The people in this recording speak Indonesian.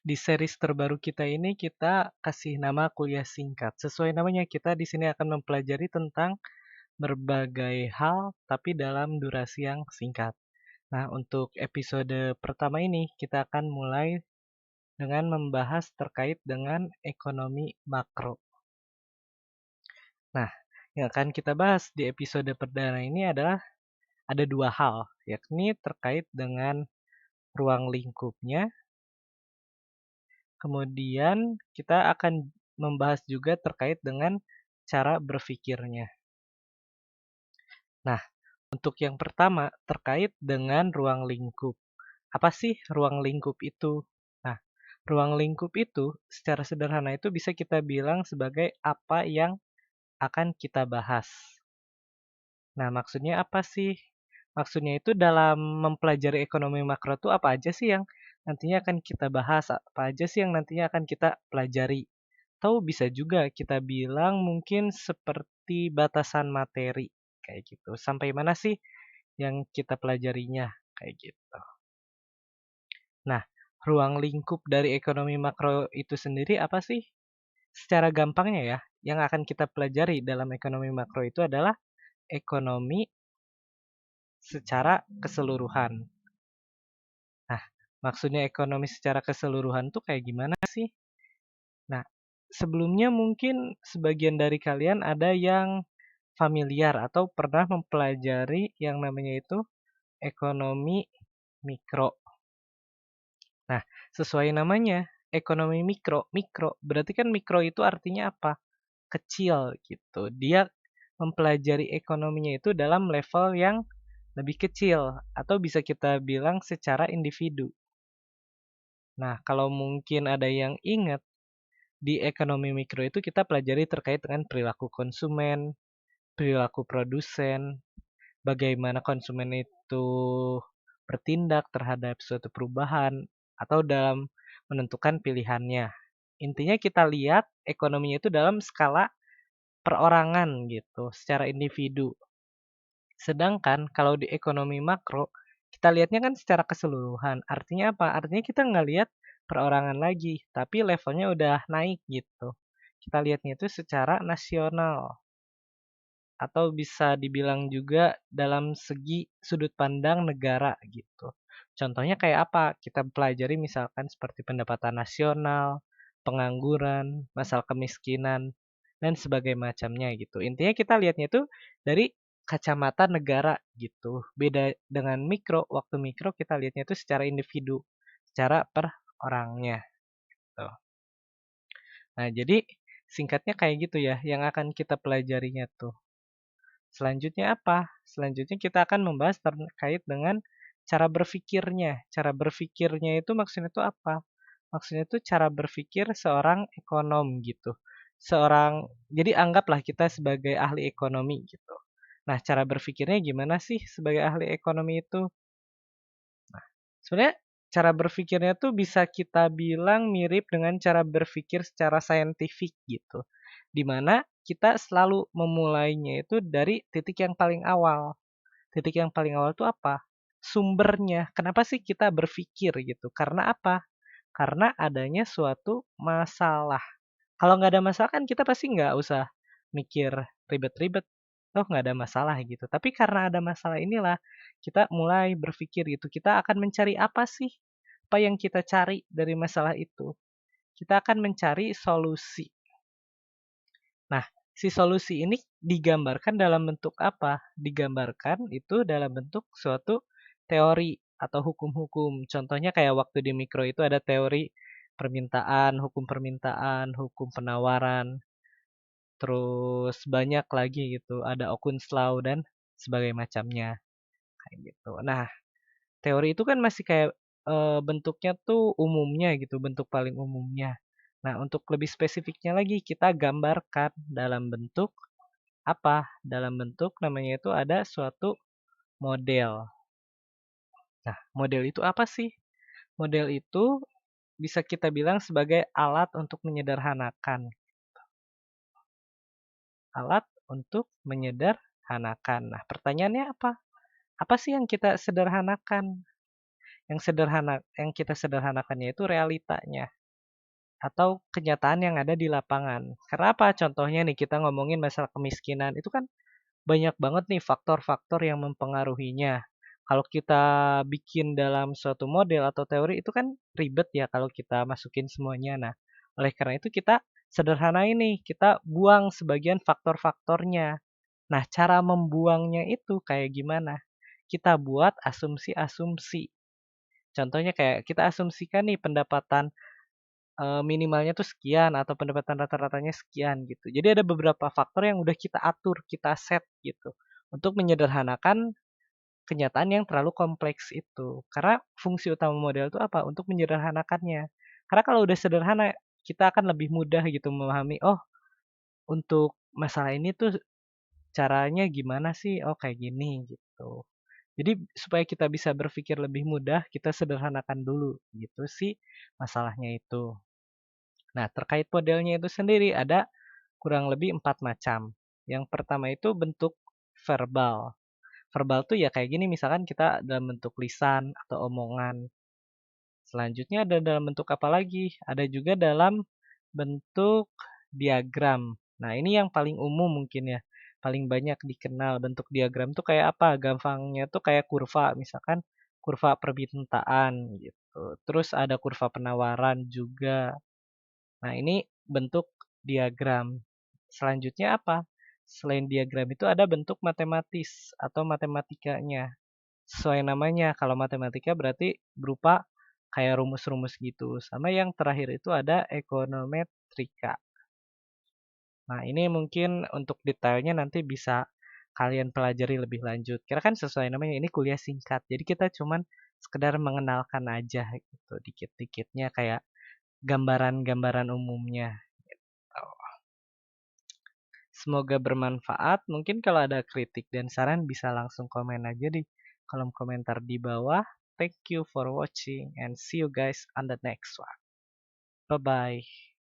Di series terbaru kita ini kita kasih nama kuliah singkat. Sesuai namanya, kita di sini akan mempelajari tentang berbagai hal tapi dalam durasi yang singkat. Nah, untuk episode pertama ini kita akan mulai dengan membahas terkait dengan ekonomi makro. Nah, yang akan kita bahas di episode perdana ini adalah ada dua hal, yakni terkait dengan ruang lingkupnya. Kemudian kita akan membahas juga terkait dengan cara berpikirnya. Nah, untuk yang pertama terkait dengan ruang lingkup. Apa sih ruang lingkup itu? Nah, ruang lingkup itu secara sederhana itu bisa kita bilang sebagai apa yang akan kita bahas. Nah, maksudnya apa sih? Maksudnya itu dalam mempelajari ekonomi makro itu apa aja sih yang nantinya akan kita bahas, apa aja sih yang nantinya akan kita pelajari. Atau bisa juga kita bilang mungkin seperti batasan materi, kayak gitu. Sampai mana sih yang kita pelajarinya, kayak gitu. Nah, ruang lingkup dari ekonomi makro itu sendiri apa sih? Secara gampangnya ya, yang akan kita pelajari dalam ekonomi makro itu adalah ekonomi secara keseluruhan. Nah, maksudnya ekonomi secara keseluruhan tuh kayak gimana sih? Nah, sebelumnya mungkin sebagian dari kalian ada yang familiar atau pernah mempelajari yang namanya itu ekonomi mikro. Nah, sesuai namanya, ekonomi mikro, mikro berarti kan mikro itu artinya apa? Kecil gitu. Dia mempelajari ekonominya itu dalam level yang lebih kecil atau bisa kita bilang secara individu. Nah, kalau mungkin ada yang ingat, di ekonomi mikro itu kita pelajari terkait dengan perilaku konsumen, perilaku produsen, bagaimana konsumen itu bertindak terhadap suatu perubahan atau dalam menentukan pilihannya. Intinya kita lihat ekonominya itu dalam skala perorangan gitu, secara individu. Sedangkan kalau di ekonomi makro, kita lihatnya kan secara keseluruhan. Artinya apa? Artinya kita nggak lihat perorangan lagi, tapi levelnya udah naik gitu. Kita lihatnya itu secara nasional. Atau bisa dibilang juga dalam segi sudut pandang negara gitu. Contohnya kayak apa? Kita pelajari misalkan seperti pendapatan nasional, pengangguran, masalah kemiskinan, dan sebagainya macamnya gitu. Intinya kita lihatnya itu dari kacamata negara gitu. Beda dengan mikro, waktu mikro kita lihatnya itu secara individu, secara per orangnya. Gitu. Nah, jadi singkatnya kayak gitu ya, yang akan kita pelajarinya tuh. Selanjutnya apa? Selanjutnya kita akan membahas terkait dengan cara berpikirnya. Cara berpikirnya itu maksudnya itu apa? Maksudnya itu cara berpikir seorang ekonom gitu. Jadi anggaplah kita sebagai ahli ekonomi gitu. Nah, cara berpikirnya gimana sih sebagai ahli ekonomi itu? Sebenarnya cara berpikirnya tuh bisa kita bilang mirip dengan cara berpikir secara saintifik gitu. Di mana kita selalu memulainya itu dari titik yang paling awal. Titik yang paling awal itu apa? Sumbernya. Kenapa sih kita berpikir gitu? Karena apa? Karena adanya suatu masalah. Kalau nggak ada masalah kan kita pasti nggak usah mikir ribet-ribet. Oh nggak ada masalah gitu. Tapi karena ada masalah inilah kita mulai berpikir gitu. Kita akan mencari apa sih? Apa yang kita cari dari masalah itu? Kita akan mencari solusi. Nah, si solusi ini digambarkan dalam bentuk apa? Digambarkan itu dalam bentuk suatu teori atau hukum-hukum. Contohnya kayak waktu di mikro itu ada teori permintaan, hukum penawaran, terus banyak lagi gitu. Ada Okun's Law dan sebagainya macamnya. Kayak gitu. Nah, teori itu kan masih kayak bentuknya tuh umumnya gitu, bentuk paling umumnya. Nah, untuk lebih spesifiknya lagi, kita gambarkan dalam bentuk apa? Dalam bentuk namanya itu ada suatu model. Nah, model itu apa sih? Model itu bisa kita bilang sebagai alat untuk menyederhanakan. Alat untuk menyederhanakan. Nah, pertanyaannya apa? Apa sih yang kita sederhanakan? yang kita sederhanakannya itu realitanya atau kenyataan yang ada di lapangan. Karena apa? Contohnya nih kita ngomongin masalah kemiskinan, itu kan banyak banget nih faktor-faktor yang mempengaruhinya. Kalau kita bikin dalam suatu model atau teori itu kan ribet ya kalau kita masukin semuanya. Nah, oleh karena itu kita sederhana ini, kita buang sebagian faktor-faktornya. Nah, cara membuangnya itu kayak gimana? Kita buat asumsi-asumsi. Contohnya kayak kita asumsikan nih pendapatan minimalnya tuh sekian atau pendapatan rata-ratanya sekian gitu. Jadi ada beberapa faktor yang udah kita atur, kita set gitu untuk menyederhanakan kenyataan yang terlalu kompleks itu. Karena fungsi utama model itu apa? Untuk menyederhanakannya. Karena kalau udah sederhana, kita akan lebih mudah gitu memahami, oh untuk masalah ini tuh caranya gimana sih? Oh kayak gini gitu. Jadi supaya kita bisa berpikir lebih mudah, kita sederhanakan dulu gitu sih masalahnya itu. Nah, terkait modelnya itu sendiri ada kurang lebih 4 macam. Yang pertama itu bentuk verbal. Verbal tuh ya kayak gini, misalkan kita dalam bentuk lisan atau omongan. Selanjutnya ada dalam bentuk apa lagi? Ada juga dalam bentuk diagram. Nah, ini yang paling umum mungkin ya. Paling banyak dikenal. Bentuk diagram tuh kayak apa? Gampangnya tuh kayak kurva. Misalkan kurva permintaan gitu. Terus ada kurva penawaran juga. Nah, ini bentuk diagram. Selanjutnya apa? Selain diagram itu ada bentuk matematis atau matematikanya. Sesuai namanya, kalau matematika berarti berupa kayak rumus-rumus gitu. Sama yang terakhir itu ada ekonometrika. Nah, ini mungkin untuk detailnya nanti bisa kalian pelajari lebih lanjut. Karena kan sesuai namanya ini kuliah singkat. Jadi kita cuman sekedar mengenalkan aja gitu, dikit-dikitnya kayak gambaran-gambaran umumnya. Semoga bermanfaat. Mungkin kalau ada kritik dan saran bisa langsung komen aja di kolom komentar di bawah. Thank you for watching and see you guys on the next one. Bye-bye.